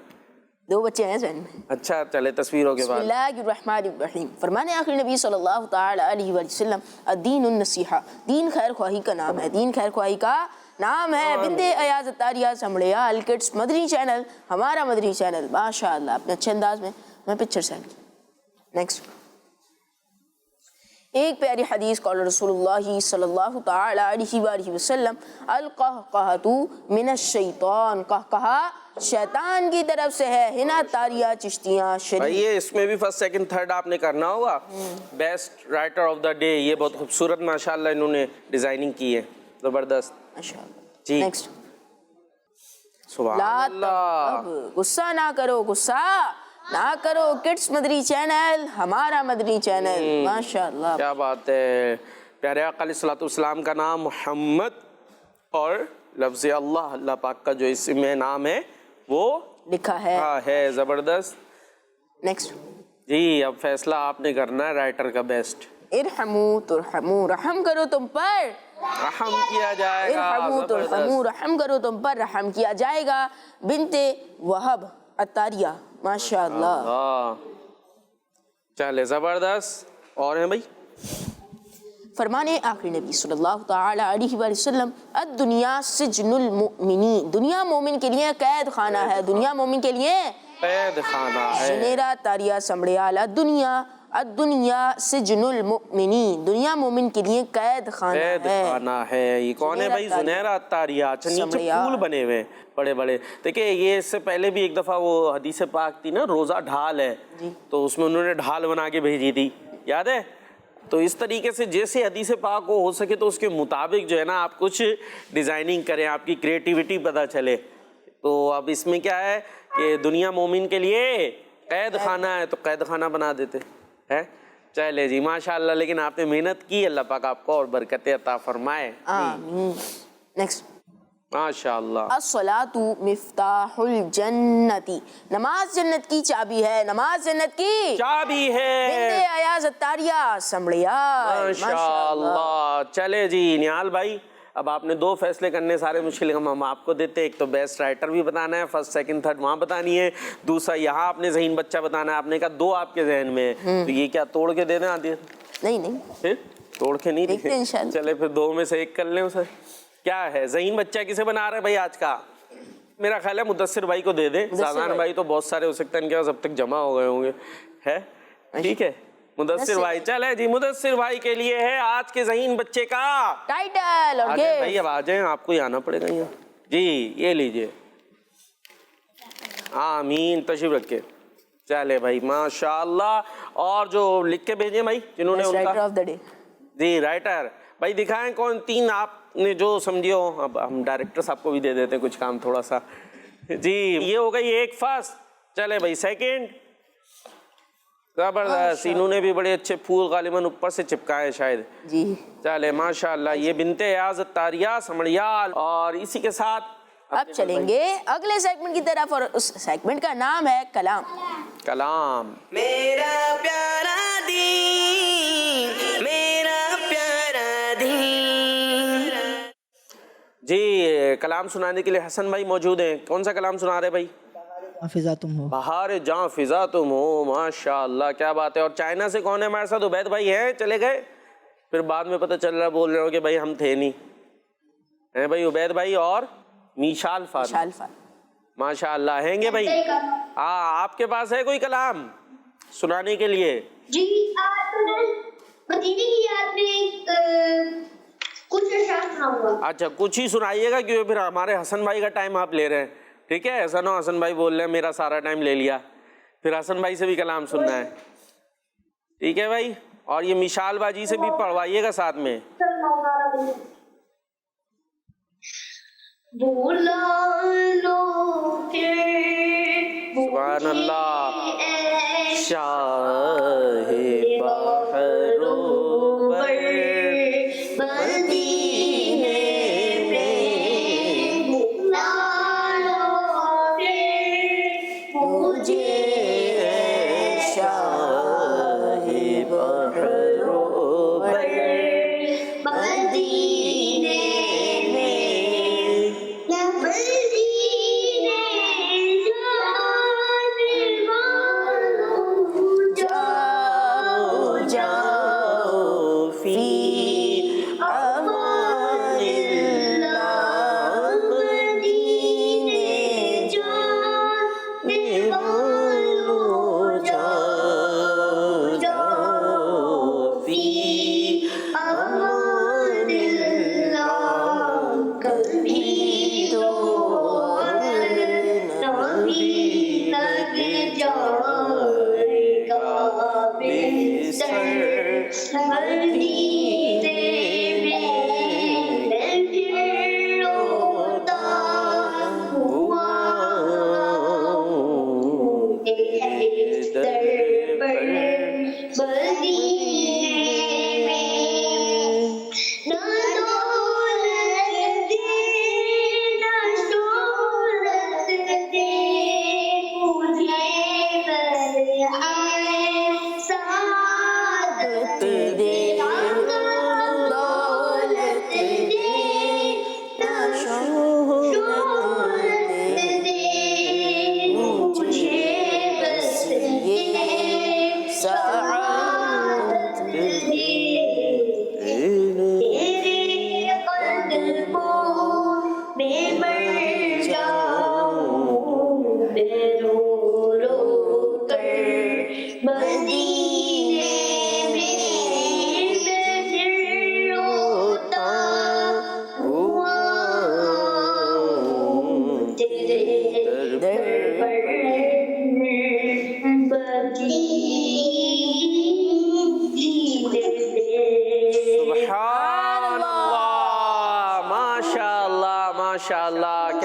2 بچے ہیں ذہن میں. اچھا چلے تصویروں کے بسم بعد. اللہ الرحمن الرحیم. فرمان آخر نبی صلی اللہ تعالی علیہ وسلم, الدین النصیحہ, دین خیر خواہی کا نام ہے, دین خیر خواہی کا نام ہے. بنت ایاز اتاریہ سمڑیا, الکڈس مدنی چینل, ہمارا مدنی چینل. ماشاءاللہ اپنے اچھے انداز میں پکچر سینڈ کی. نیکسٹ, ایک پیاری حدیث قال رسول اللہ صلی اللہ تعالی علیہ وآلہ وسلم, القہقہۃ من الشیطان, قہقہا شیطان کی طرف سے ہے. ہنا تاریہ چشتیاں شریف. یہ اس میں بھی فرسٹ سیکنڈ تھرڈ آپ نے کرنا ہوگا. Best writer of the day, یہ بہت خوبصورت ماشاءاللہ انہوں نے ڈیزائننگ کی ہے, زبردست. ماشاءاللہ. جی نیکسٹ, سبحان اللہ. غصہ نہ کرو, غصہ نہ کرو, کڈس مدنی چینل, ہمارا مدنی چینل. ماشاءاللہ, کیا بات ہے. پیارے آقا علیہ الصلوۃ والسلام کا نام محمد, اور لفظ اللہ, اللہ پاک کا جو اسم میں نام ہے وہ لکھا ہے. زبردست. نیکسٹ, جی اب فیصلہ آپ نے کرنا ہے رائٹر کا بیسٹ. ارحموا ترحموا, رحم کرو تم پر رحم کیا جائے گا. ارحموا ترحموا, رحم کرو تم پر رحم کیا جائے گا. بنت وہب اتاریہ. ماشاءاللہ. چلے زبردست. اور ہیں بھائی, فرمان آخری نبی صلی اللہ تعالی علیہ وآلہ وسلم, الدنیا سجن المؤمنین, دنیا مومن کے لیے قید خانہ ہے, دنیا مومن کے لیے قید خانہ ہے. جنیرا تاریہ سمڑیال, الدنیا الدنیا سجن المؤمنین، دنیا مومن کے لیے قید خانہ قید ہے. خانہ ہے. یہ کون ہے بھائی؟ زنیرہ اتاریہ. اچھا نیچے سمڑیال. پھول بنے ہوئے بڑے بڑے. دیکھیں یہ اس سے پہلے بھی ایک دفعہ وہ حدیث پاک تھی نا، روزہ ڈھال ہے، تو اس میں انہوں نے ڈھال بنا کے بھیجی تھی، یاد ہے؟ تو اس طریقے سے جیسے حدیث پاک کو ہو سکے تو اس کے مطابق جو ہے نا آپ کچھ ڈیزائننگ کریں، آپ کی کریٹیوٹی پتہ چلے. تو اب اس میں کیا ہے کہ دنیا مومن کے لیے قید خانہ ہے، تو قید خانہ بنا دیتے ہیں. چلے جی ماشاءاللہ، لیکن آپ نے محنت کی، اللہ پاک آپ کو اور برکتیں عطا فرمائے. آمین. نیکسٹ. ماشاءاللہ. الصلاۃ مفتاح الجنت، نماز جنت کی چابی ہے، نماز جنت کی چابی بنت ہے. ایاز اتاریہ سمڑیال. ماشاءاللہ. چلے جی نہال بھائی، اب آپ نے 2 فیصلے کرنے، سارے مشکل کام ہم آپ کو دیتے. ایک تو بیسٹ رائٹر بھی بتانا ہے، فرسٹ سیکنڈ تھرڈ وہاں بتانی ہے، دوسرا یہاں آپ نے ذہین بچہ بتانا ہے. آپ نے کہا 2 آپ کے ذہن میں ہے، تو یہ کیا توڑ کے دے دیں آدھی؟ نہیں توڑ کے نہیں دیکھتے ہیں انشاءاللہ. چلے پھر 2 میں سے 1 کر لیں اسے. کیا ہے ذہین بچہ کسے بنا رہے ہیں بھائی آج کا؟ میرا خیال ہے مدثر بھائی کو دے دیں. سازان بھائی تو بہت سارے ہو سکتے ہیں ان کے پاس اب تک جمع ہو گئے ہوں گے. ہے ٹھیک ہے مدثر بھائی. چلے جی مدثر بھائی کے لیے ہے آج کے ذہین بچے کا ٹائٹل اور بھائی. اب آ جائیں، آپ کو ہی آنا پڑے گا یہاں. جی یہ لیجئے. آمین. تشریف رکھے. چلے بھائی ماشاءاللہ. اور جو لکھ کے بھیجیں بھائی جنہوں نے رائٹر آف دا ڈے. جی رائٹر بھائی دکھائیں کون 3 آپ نے جو سمجھے ہو. اب ہم ڈائریکٹر صاحب کو بھی دے دیتے ہیں کچھ کام تھوڑا سا. جی یہ ہو گئی 1 فرسٹ. چلے بھائی سیکنڈ. زبردست. انہوں نے بھی بڑے اچھے پھول غالباً اوپر سے چپکائے شاید. جی چلے ماشاءاللہ. یہ بنت ایاز اتاریہ سمڑیال. اور اسی کے ساتھ اب چلیں گے اگلے سیگمنٹ کی طرف، اور اس سیگمنٹ کا نام ہے کلام. کلام. میرا پیارا دین، میرا پیارا دین. جی کلام سنانے کے لیے حسن بھائی موجود ہیں. کون سا کلام سنا رہے بھائی؟ فضا تم ہو. بہار جہاں فضا تم ہو. ماشاءاللہ کیا بات ہے. اور چائنا سے کون ہے ہمارے ساتھ؟ عبید بھائی ہیں، چلے گئے؟ پھر بعد میں پتہ چل رہا بول رہے ہو کہ بھائی ہم تھے نہیں. ہیں بھائی عبید بھائی اور میشال فاطمہ. ماشاءاللہ ہیں گے بھائی. آپ کے پاس ہے کوئی کلام سنانے کے لیے؟ جی مدینے کی یاد میں کچھ اشعار سناؤں گا. اچھا کچھ ہی سنائیے گا کیونکہ پھر ہمارے حسن بھائی کا ٹائم آپ لے رہے ہیں. ٹھیک ہے حسن بھائی بول رہے ہیں میرا سارا ٹائم لے لیا، پھر حسن بھائی سے بھی کلام سننا ہے. ٹھیک ہے بھائی. اور یہ مشال باجی سے بھی پڑھوائیے گا ساتھ میں. سبحان اللہ. شاہ بحر و بر مدینے میں مجھے شاہ بحر و بر مدینے میں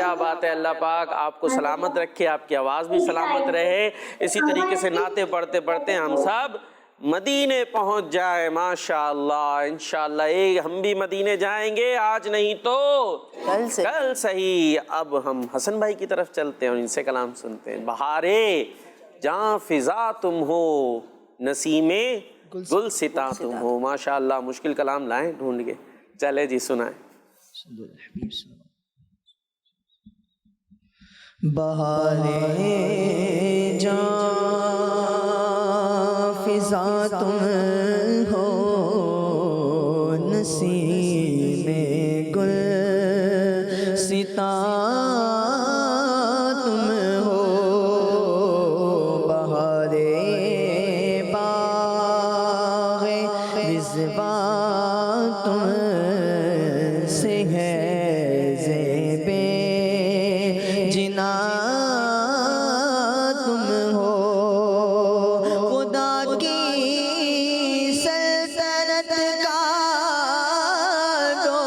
کیا بات ہے. اللہ پاک آپ کو سلامت رکھے, آپ کی آواز بھی سلامت رہے. اسی طریقے سے نعتیں پڑھتے پڑھتے ہم سب مدینے پہنچ جائیں ماشاءاللہ. انشاءاللہ ہم بھی مدینے جائیں گے, آج نہیں تو کل صحیح. اب ہم حسن بھائی کی طرف چلتے ہیں اور ان سے کلام سنتے ہیں. بہارے جہاں فضا تم ہو, نسیمے گل ستا تم ہو. ماشاءاللہ مشکل کلام لائیں ڈھونڈ کے. چلے جی سنائیں. بہارے جہاں فضا تم ہو, نسیم گل ستا تم ہو. بہارے باغ رضوان تم سے ہے, زیبے جنا تم ہو. خدا کی سلطنت کا دو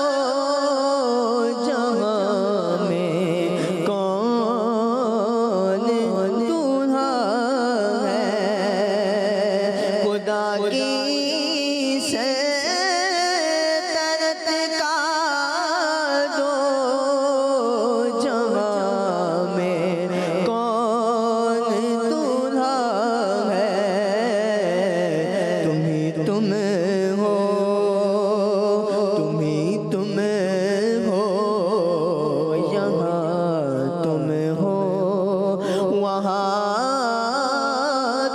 جہاں میں کون دولہا ہے. خدا کی سلطنت کا دو جہاں میں کون دولہا ہے. تم ہی تم ہو, تم ہی تم ہو, یہاں تم ہو, وہاں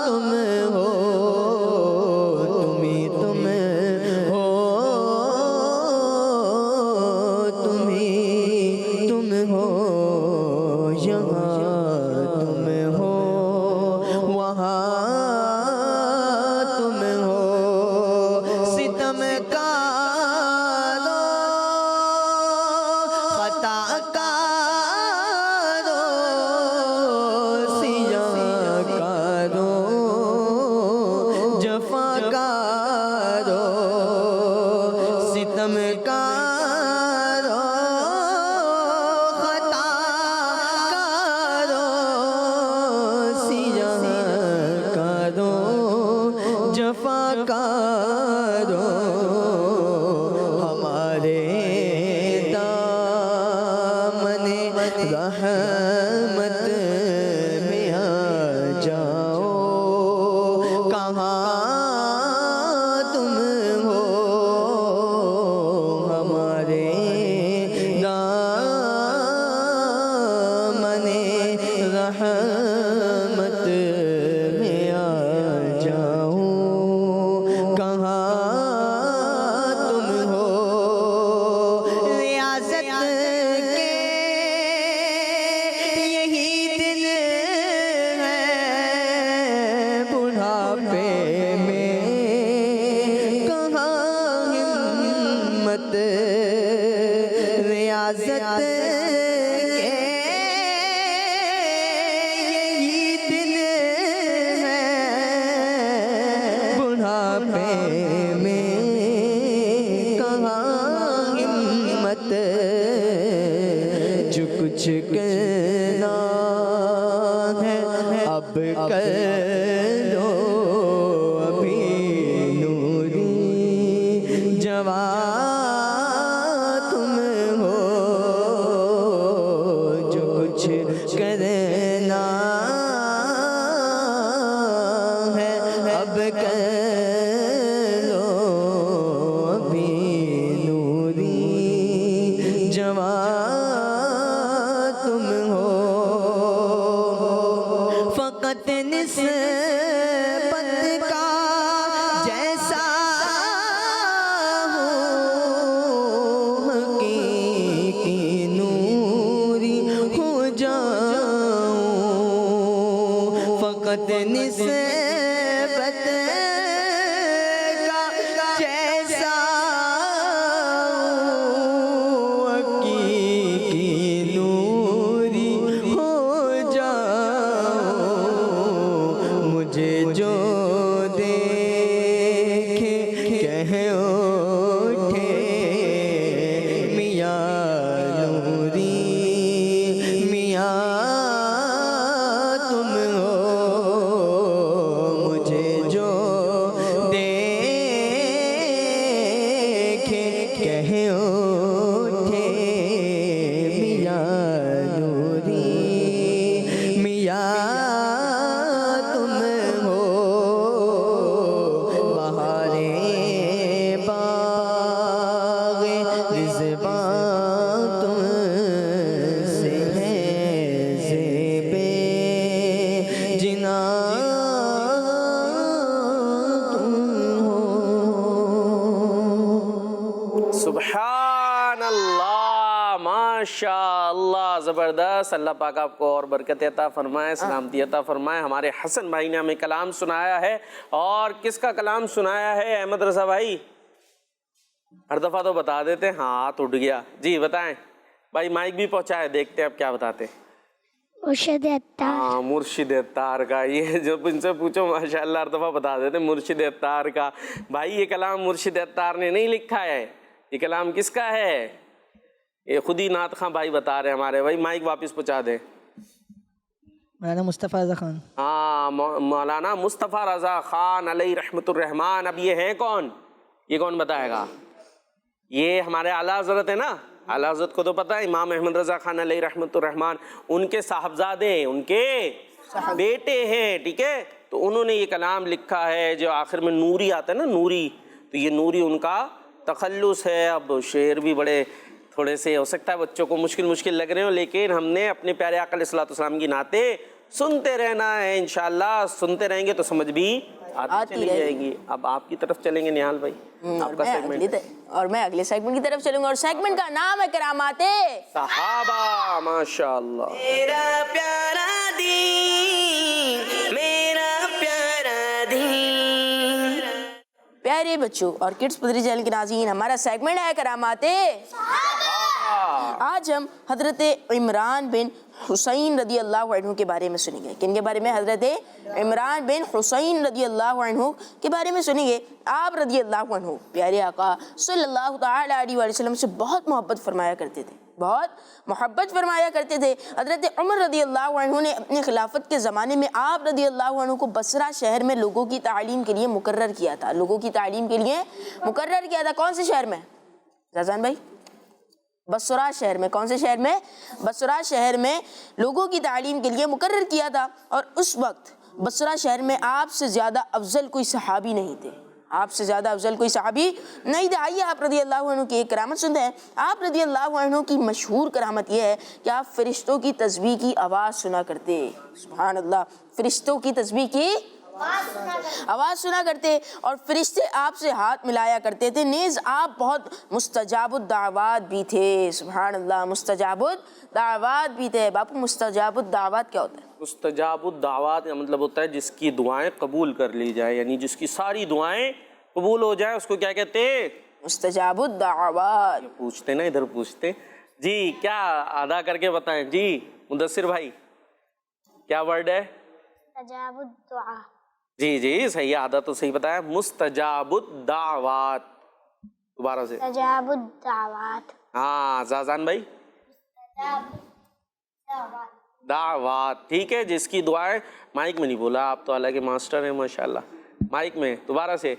تم ہو. تم ہی تم ہو, تم ہی تم ہو, یہاں تم ہو, وہاں تم ہو. ستم کارو, خطا کارو, سیاہ کارو, جفا کارو. ستم کارو, خطا کارو, سیاہ کارو, جفا کارو. ہمارے دامن رحمت میں آ جاؤ. کہاں تم ہو, ہمارے دامن رحمت میں آ جاؤ. کہاں تم ہو. ریاست کے یہی دن ہے, بڑھاپے میں کہاں ہمت. ریاست کے یہی دن ہے, بڑھاپے میں کہاں ہمت. جو کچھ کرنا ہے اب کر لو, ابھی نوری جوان تم ہو. جو کچھ کرنا ہے اب کر لو, ابھی نوری جوان تم ہو. فقط نسبت کا جیسا ہو, حقیقی نوری ہو جاؤں. فقط نسبت کا جیسا ہو, حقیقی نوری ہو جاؤں. مجھے جو دیکھے کہہ اٹھے, میاں نوری زبردست. اللہ پاک آپ کو اور برکت عطا فرمائے, سلامتی عطا فرمائے. ہمارے حسن بھائی نے ہمیں کلام سنایا ہے, اور کس کا کلام سنایا ہے احمد رضا بھائی؟ ہر دفعہ تو بتا دیتے, ہاں ہاتھ اٹھ گیا. جی بتائیں بھائی, مائک بھی پہنچائے, دیکھتے ہیں اب کیا بتاتے. مرشد عطار. ہاں مرشد عطار کا, یہ جب ان سے پوچھو ماشاءاللہ ہر دفعہ بتا دیتے مرشد عطار کا. بھائی یہ کلام مرشد عطار نے نہیں لکھا ہے, یہ کلام کس کا ہے؟ یہ خود ہی نعت خاں بھائی بتا رہے ہیں ہمارے. بھائی مائک واپس پہنچا دیں. مولانا مصطفیٰ رضا خان. ہاں مولانا مصطفیٰ رضا خان علیہ رحمت الرحمان. اب یہ ہیں کون؟ یہ کون بتائے گا؟ یہ ہمارے اعلیٰ حضرت ہے نا, اعلیٰ حضرت کو تو پتہ ہے, امام احمد رضا خان علیہ رحمت الرحمان, ان کے صاحبزادے ہیں, ان کے بیٹے ہیں, ٹھیک ہے. تو انہوں نے یہ کلام لکھا ہے جو آخر میں نوری آتا ہے نا, نوری, تو یہ نوری ان کا تخلص ہے. اب شعر بھی بڑے تھوڑے سے ہو سکتا ہے بچوں کو مشکل لگ رہے ہوں, لیکن ہم نے اپنے پیارے آقا علیہ الصلوۃ والسلام کی نعتیں سنتے رہنا ہے انشاءاللہ. سنتے رہیں گے تو سمجھ بھی آتی چلی جائیں گی. اب آپ کی طرف چلیں گے نہال بھائی, آپ کا سیگمنٹ, اور میں اگلے سیگمنٹ کی طرف چلوں گا, اور سیگمنٹ کا نام ہے کرامات صحابہ. ماشاءاللہ. میرا پیارا دین, میرا پیارا دین. پیارے بچوں اور کڈس مدری چینل کے ناظرین, ہمارا سیگمنٹ ہے کرامات. آج ہم حضرت عمران بن حسین رضی اللہ عنہ کے بارے میں سنیں گے. کن کے بارے میں؟ حضرت عمران بن حسین رضی اللہ عنہ کے بارے میں سنیں گے. آپ رضی اللہ عنہ پیارے آقا صلی اللہ تعالی علیہ وسلم سے بہت محبت فرمایا کرتے تھے, بہت محبت فرمایا کرتے تھے. حضرت عمر رضی اللہ عنہ نے اپنی خلافت کے زمانے میں آپ رضی اللہ عنہ کو بصرہ شہر میں لوگوں کی تعلیم کے لیے مقرر کیا تھا, لوگوں کی تعلیم کے لیے مقرر کیا تھا. کون سے شہر میں زازان بھائی؟ بصرہ شہر میں. کون سے شہر میں؟ بصرہ شہر میں لوگوں کی تعلیم کے لیے مقرر کیا تھا. اور اس وقت بصرہ شہر میں آپ سے زیادہ افضل کوئی صحابی نہیں تھے, آپ سے زیادہ افضل کوئی صحابی نہیں تھے. آئیے آپ رضی اللہ عنہ کی ایک کرامت سنتے ہیں. آپ رضی اللہ عنہ کی مشہور کرامت یہ ہے کہ آپ فرشتوں کی تسبیح کی آواز سنا کرتے. سبحان اللہ, فرشتوں کی تسبیح کی آواز سنا کرتے, اور فرشتے آپ سے ہاتھ ملایا کرتے تھے. نیز آپ بہت مستجاب الدعوات بھی تھے. سبحان اللہ, مستجاب الدعوات بھی تھے. باپو مستجاب الدعوات کیا ہوتا ہے؟ مستجاب الدعوات کا مطلب ہوتا ہے جس کی دعائیں قبول کر لی جائے, یعنی جس کی ساری دعائیں قبول ہو جائیں, اس کو کیا کہتے ہیں؟ مستجاب الدعوات. پوچھتے نا, ادھر پوچھتے. جی کیا ادا کر کے بتائیں. جی مدثر بھائی کیا ورڈ ہے؟ مستجاب الدعا. جی جی صحیح, آدھا تو صحیح بتایا. مستجاب الدعوات. دوبارہ سے. مستجاب الدعوات. ہاں زازان بھائی. دعوات, ٹھیک ہے. جس کی دعائیں, مائک میں نہیں بولا آپ تو حالانکہ ماسٹر ہیں ماشاءاللہ, مائک میں. دوبارہ سے.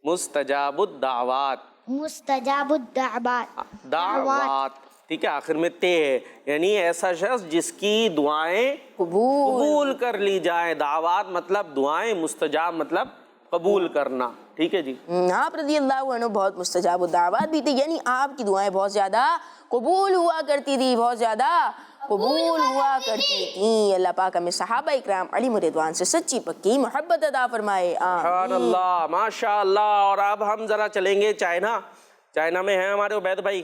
مستجاب الدعوات. مستجاب الدعوات. دعوات, ٹھیک ہے, آخر میں تے ہے, یعنی ایسا شخص جس کی دعائیں قبول کر لی جائیں. دعوات مطلب دعائیں, مستجاب مطلب قبول کرنا, ٹھیک ہے جی. آپ رضی اللہ عنہ بہت مستجاب الدعوات بھی تھے, یعنی آپ کی دعائیں بہت زیادہ قبول ہوا کرتی تھی, بہت زیادہ قبول ہوا کرتی تھیں. اللہ پاک ہمیں صحابہ اکرام علیہم رضوان سے سچی پکی محبت عطا فرمائے. سبحان اللہ, ماشاء اللہ. اور اب ہم ذرا چلیں گے چائنا. چائنا میں ہیں ہمارے عبید بھائی.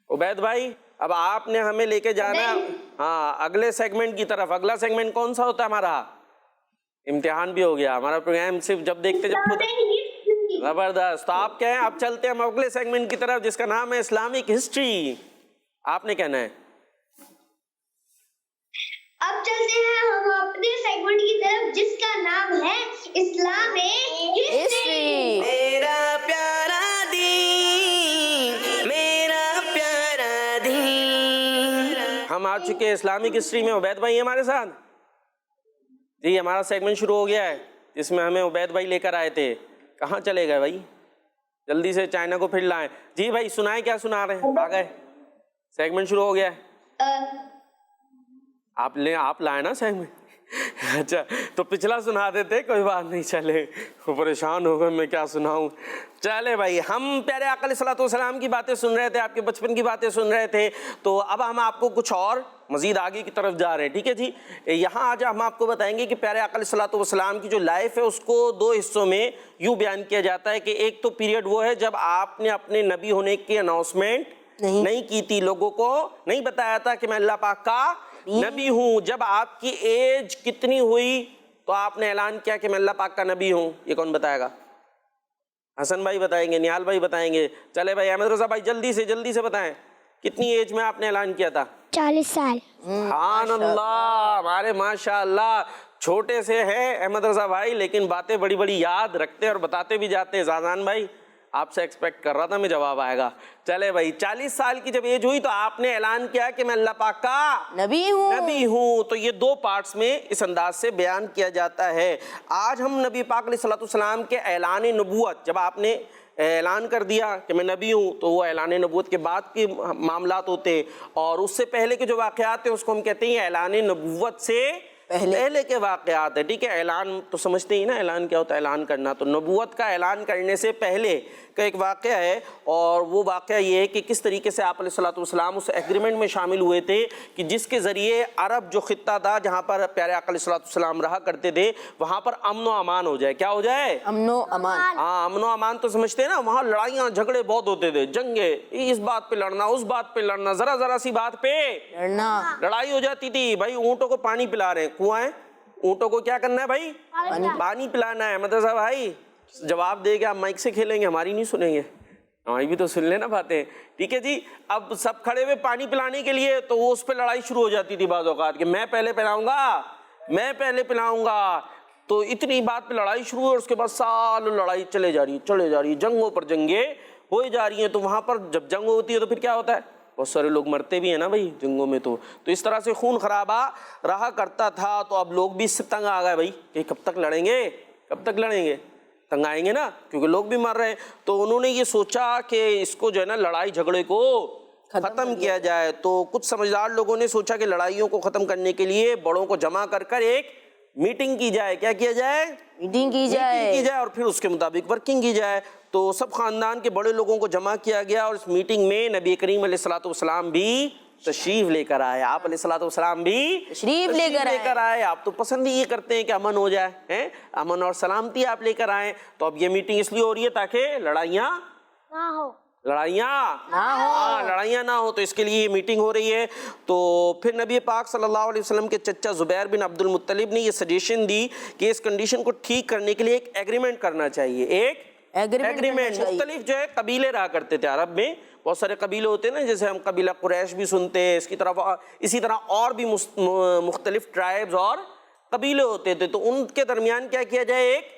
عبید بھائی اب آپ نے ہمیں لے کے جانا ہاں اگلے سیگمنٹ کی طرف. اگلا سیگمنٹ کون سا ہوتا ہے ہمارا؟ امتحان بھی ہو گیا ہمارا پروگرام, صرف جب دیکھتے جب خود. زبردست. تو آپ کہیں اب چلتے ہیں ہم اگلے سیگمنٹ کی طرف جس کا نام ہے اسلامک ہسٹری. آپ نے کہنا ہے. اب چلتے ہیں ہم اپنے سیگمنٹ کی طرف جس کا نام ہے اسلامک ہسٹری. میرا پیارا دین, میرا پیارا دین. ہم آ چکے اسلامک ہسٹری میں. عبید بھائی ہمارے ساتھ. جی ہمارا سیگمنٹ شروع ہو گیا ہے جس میں ہمیں عبید بھائی لے کر آئے تھے. کہاں چلے گئے بھائی؟ جلدی سے چائنا کو پھر لائیں. جی بھائی سنائیں, کیا سنا رہے ہیں؟ آ گئے, سیگمنٹ شروع ہو گیا ہے. آپ لائے نا سیگمنٹ. اچھا تو پچھلا سنا دیتے, کوئی بات نہیں, چلے پریشان ہو گئے میں کیا سناؤں. چلے بھائی, ہم پیارے آقا علیہ الصلوۃ والسلام کی باتیں سن رہے تھے, آپ کے بچپن کی باتیں سن رہے تھے. تو اب ہم آپ کو کچھ اور مزید آگے کی طرف جا رہے ہیں, ٹھیک ہے جی. یہاں آج ہم آپ کو بتائیں گے کہ پیارے آقا علیہ الصلوۃ والسلام کی جو لائف ہے اس کو دو حصوں میں یوں بیان کیا جاتا ہے کہ ایک تو پیریڈ وہ ہے جب آپ نے اپنے نبی ہونے کی اناؤنسمنٹ نہیں کی تھی, لوگوں کو نہیں بتایا تھا کہ میں اللہ پاک کا نبی ہوں. جب آپ کی ایج کتنی ہوئی تو آپ نے اعلان کیا کہ میں اللہ پاک کا نبی ہوں؟ یہ کون بتائے گا؟ حسن بھائی بتائیں گے, نیال بھائی بتائیں گے. چلے بھائی احمد رضا بھائی جلدی سے بتائیں, کتنی ایج میں آپ نے اعلان کیا تھا؟ 40 سال. سبحان اللہ, ہمارے ماشاء اللہ چھوٹے سے ہیں احمد رضا بھائی, لیکن باتیں بڑی بڑی یاد رکھتے اور بتاتے بھی جاتے. زازان بھائی آپ سے ایکسپیکٹ کر رہا تھا میں جواب آئے گا. چلے بھائی 40 سال کی جب ایج ہوئی تو آپ نے اعلان کیا کہ میں اللہ پاک کا نبی ہوں. تو یہ 2 پارٹس میں اس انداز سے بیان کیا جاتا ہے. آج ہم نبی پاک علیہ الصلوۃ والسلام کے اعلان نبوت, جب آپ نے اعلان کر دیا کہ میں نبی ہوں, تو وہ اعلان نبوت کے بعد کے معاملات ہوتے, اور اس سے پہلے کے جو واقعات ہیں اس کو ہم کہتے ہیں اعلان نبوت سے پہلے کے واقعات ہے. ٹھیک ہے, اعلان تو سمجھتے ہی نا اعلان کیا ہوتا ہے, اعلان کرنا. تو نبوت کا اعلان کرنے سے پہلے کا ایک واقعہ ہے, اور وہ واقعہ یہ ہے کہ کس طریقے سے آپ علیہ الصلوۃ والسلام اس ایگریمنٹ میں شامل ہوئے تھے کہ جس کے ذریعے عرب جو خطہ تھا جہاں پر پیارے آقا علیہ الصلوۃ والسلام رہا کرتے تھے, وہاں پر امن و امان ہو جائے. کیا ہو جائے؟ امن و امان. ہاں, امن و امان تو سمجھتے ہیں نا, وہاں لڑائیاں جھگڑے بہت ہوتے تھے, جنگیں, اس بات پہ لڑنا, اس بات پہ لڑنا, ذرا سی بات پہ لڑائی ہو جاتی تھی. بھائی اونٹوں کو پانی پلا رہے ہیں, کنواں ہے, اونٹوں کو کیا کرنا ہے بھائی؟ پانی پلانا ہے. مدرسہ بھائی جواب دے گا, آپ مائک سے کھیلیں گے, ہماری نہیں سنیں گے, ہماری بھی تو سن لینا باتیں. ٹھیک ہے جی, اب سب کھڑے ہوئے پانی پلانے کے لیے, تو وہ اس پہ لڑائی شروع ہو جاتی تھی بعض اوقات کہ میں پہلے پلاؤں گا. تو اتنی بات پہ لڑائی شروع ہے, اور اس کے بعد سال لڑائی چلے جا رہی, جنگوں پر جنگیں ہوئی جا رہی ہیں. تو وہاں پر جب جنگ ہوتی ہے تو پھر کیا ہوتا ہے؟ بہت سارے لوگ مرتے بھی ہیں نا بھائی جنگوں میں. تو اس طرح سے خون خرابہ رہا کرتا تھا. تو اب لوگ بھی اس سے تنگ آ گئے بھائی کہ کب تک لڑیں گے, تنگ آئیں گے نا, کیونکہ لوگ بھی مر رہے ہیں. تو انہوں نے یہ سوچا کہ اس کو جو ہے نا لڑائی جھگڑے کو ختم کیا جائے. تو کچھ سمجھدار لوگوں نے سوچا کہ لڑائیوں کو ختم کرنے کے لیے بڑوں کو جمع کر ایک میٹنگ کی جائے. کیا کیا جائے؟ میٹنگ کی جائے, اور پھر اس کے مطابق ورکنگ کی جائے. تو سب خاندان کے بڑے لوگوں کو جمع کیا گیا, اور اس میٹنگ میں نبی کریم علیہ الصلوۃ والسلام بھی تشریف لے کر آئے. آپ علیہ الصلوۃ والسلام بھی تشریف لے کر آئے. آپ تو پسند ہی یہ کرتے ہیں کہ امن ہو جائے, امن اور سلامتی آپ لے کر آئیں. تو اب یہ میٹنگ اس لیے ہو رہی ہے تاکہ لڑائیاں نہ ہو. تو اس کے لیے یہ میٹنگ ہو رہی ہے. تو پھر نبی پاک صلی اللہ علیہ وسلم کے چچا زبیر بن عبد المطلب نے یہ سجیشن دی کہ اس کنڈیشن کو ٹھیک کرنے کے لیے ایک ایگریمنٹ کرنا چاہیے. ایک ایگریمنٹ. مختلف جو ہے قبیلے رہا کرتے تھے عرب میں, بہت سارے قبیلے ہوتے ہیں نا, جیسے ہم قبیلہ قریش بھی سنتے ہیں, اسی طرح اور بھی مختلف ٹرائبز اور قبیلے ہوتے تھے. تو ان کے درمیان کیا کیا جائے؟ ایک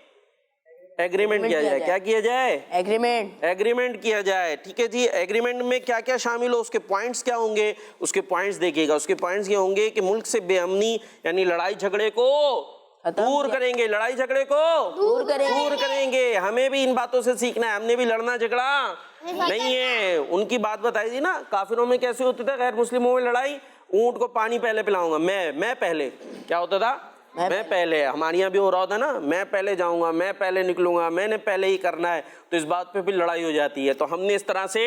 ایگریمنٹ کیا جائے. کیا کیا جائے؟ ایگریمنٹ کیا جائے. ٹھیک ہے جی, ایگریمنٹ میں کیا کیا شامل ہو, اس کے پوائنٹس کیا ہوں گے, اس کے پوائنٹس دیکھیے گا. اس کے پوائنٹس یہ ہوں گے کہ ملک سے بے امنی یعنی لڑائی جھگڑے کو دور کریں گے, لڑائی جھگڑے کو دور کریں گے. ہمیں بھی ان باتوں سے سیکھنا ہے, ہم نے بھی لڑنا جھگڑا نہیں ہے. ان کی بات بتائی تھی نا, کافروں میں کیسے ہوتا تھا, غیر مسلموں میں لڑائی, اونٹ کو پانی پہلے پلاؤں گا, میں پہلے. کیا ہوتا تھا؟ میں پہلے. ہمارے یہاں بھی ہو رہا ہوتا نا, میں پہلے جاؤں گا, میں پہلے نکلوں گا, میں نے پہلے ہی کرنا ہے. تو اس بات پہ بھی لڑائی ہو جاتی ہے. تو ہم نے اس طرح سے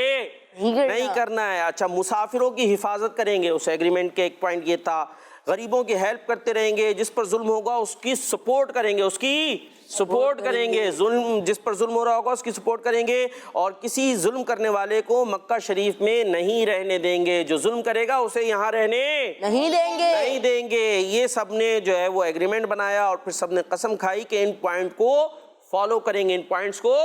نہیں کرنا ہے. اچھا, مسافروں کی حفاظت کریں گے. اس ایگریمنٹ کے ایک پوائنٹ یہ تھا, غریبوں کی ہیلپ کرتے رہیں گے, جس پر ظلم ہوگا اس کی سپورٹ کریں گے, ظلم جس پر ظلم ہو رہا ہوگا اس کی سپورٹ کریں گے, اور کسی ظلم کرنے والے کو مکہ شریف میں نہیں رہنے دیں گے. جو ظلم کرے گا اسے یہاں رہنے نہیں دیں گے. یہ سب نے جو ہے وہ ایگریمنٹ بنایا, اور پھر سب نے قسم کھائی کہ ان پوائنٹ کو فالو کریں گے, ان پوائنٹس کو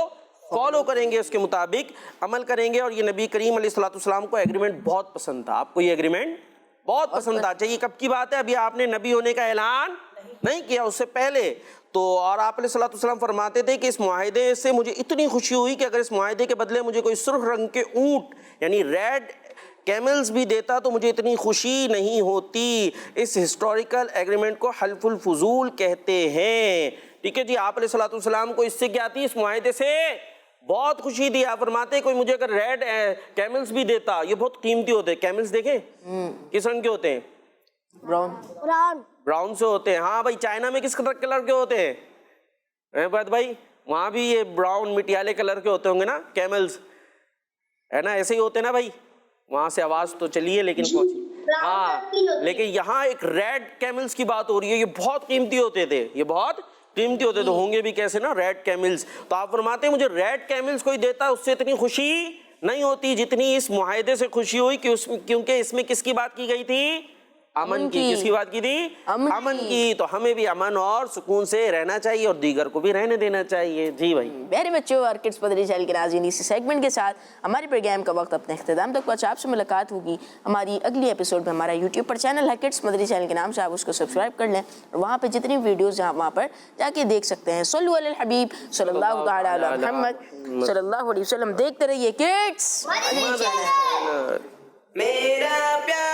فالو کریں گے, اس کے مطابق عمل کریں گے. اور یہ نبی کریم علیہ الصلوۃ والسلام کو ایگریمنٹ بہت پسند تھا. آپ کو یہ ایگریمنٹ بہت پسند تھا. چاہیے کب کی بات ہے, ابھی آپ نے نبی ہونے کا اعلان نہیں کیا, اس سے پہلے. تو اور آپ علیہ الصلوۃ والسلام فرماتے تھے کہ اس معاہدے سے مجھے اتنی خوشی ہوئی کہ اگر اس معاہدے کے بدلے مجھے کوئی سرخ رنگ کے اونٹ یعنی ریڈ کیملز بھی دیتا تو مجھے اتنی خوشی نہیں ہوتی. اس ہسٹوریکل ایگریمنٹ کو حلف الفضول کہتے ہیں. ٹھیک ہے جی, آپ علیہ الصلوۃ والسلام کو اس سے کیا تھی, اس معاہدے سے بہت خوشی تھی. آپ فرماتے کوئی مجھے اگر ریڈ کیملز بھی دیتا, یہ بہت قیمتی ہوتے ہیں کیملز, دیکھیں کس رنگ کے ہوتے ہیں, براؤن سے ہوتے ہیں. ہاں بھائی, چائنا میں کس کلر کے ہوتے ہیں بھائی, وہاں بھی یہ براؤن مٹیالے کلر کے ہوتے ہوں گے نا کیملز, ہے نا, ایسے ہی ہوتے ہیں نا بھائی. وہاں سے آواز تو چلی ہے لیکن پہنچی. ہاں, لیکن یہاں ایک ریڈ کیملز کی بات ہو رہی ہے. یہ بہت قیمتی ہوتے تھے, یہ بہت قیمتی ہوتے تو ہوں گے بھی کیسے نا ریڈ کیملز. تو آپ فرماتے ہیں مجھے ریڈ کیملز کوئی دیتا اس سے اتنی خوشی نہیں ہوتی جتنی اس معاہدے سے خوشی ہوئی کہ کیونکہ اس میں کس کی بات کی گئی تھی؟ امن کی. کس کی بات کی تھی؟ امن کی. تو ہمیں بھی امن اور سکون سے رہنا چاہیے اور دیگر کو بھی رہنے دینا چاہیے. جی بھائی. پیارے بچوں اور کڈس مدنی چینل کے ناظرین، اسی سیگمنٹ کے ساتھ ہمارے پروگرام کا وقت اپنے اختتام تک پہنچا. آپ سے ملاقات ہوگی ہماری اگلی ایپیسوڈ میں. ہمارا یوٹیوب پر چینل ہے کڈس مدنی چینل کے نام سے، آپ اس کو سبسکرائب کر لیں اور وہاں پہ جتنی ویڈیوز ہیں وہاں پر جا کے دیکھ سکتے ہیں. صلو علی الحبیب صلی اللہ تعالی علی محمد صلی اللہ علیہ وسلم. دیکھتے رہیے کڈس. میرا پیارا